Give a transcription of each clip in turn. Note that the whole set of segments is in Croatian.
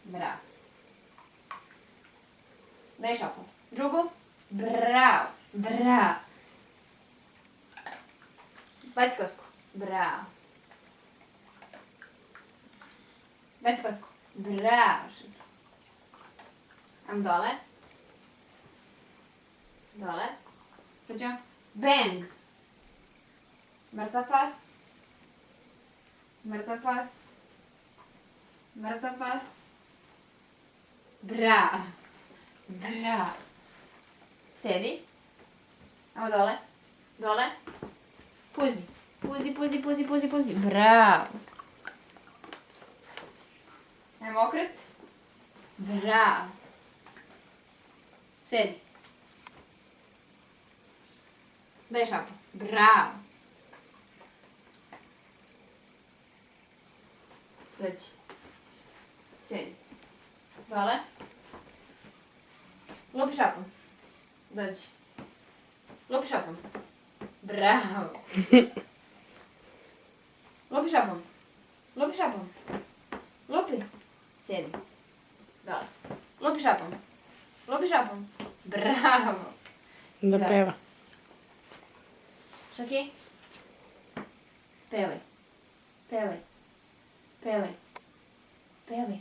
Bravo. Daj šapu. Drugu. Bravo. Bravo. Baci kosku. Bravo. Baci kosku. Bravo. Am dole. Dole. Chodźmy. Bang. Marta pas. Marta pas. Marta pas. Bravo. Bravo. Sedi. Amo dole. Dole. Puzi. Puzi, puzi, puzi, puzi, puzi. Bravo. Ajmo okret. Bravo. Sedi. Daj šapu. Bravo. Dođi. Sedi. Dole. Lupi šapom. Dođi. Lupi šapom. Bravo. Lupi šapom. Lupi šapom. Lupi. Sedi. Dole. Lupi šapom. Lupi šapom. Bravo. Da Da. peva. Šaki. Pevaj. Pevaj. Pevaj. Pevaj.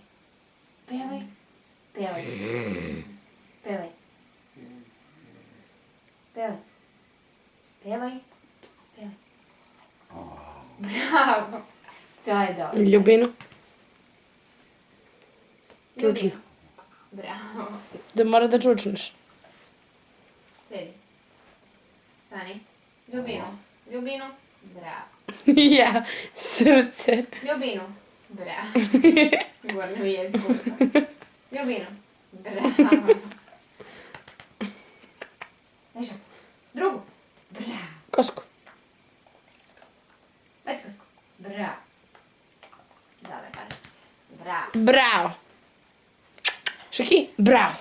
Pevaj. Pevaj. Pevaj. Pevaj. Pevaj. Pevaj. Bravo. To je dobro. Ljubinu. Ljubino. Čučni. Bravo. Da mora da čučneš. Sedi. Stani. Ljubino. Ljubino. Bravo. Ja, srce. Ljubino. Bravo. Govorno mi je iskustvo. Ljubino. Bravo. Daj šaku. Drugu. Bravo. Kosku. Baci kosku. Bravo. Dobar pas. Bravo. Bravo. Šaki, bravo.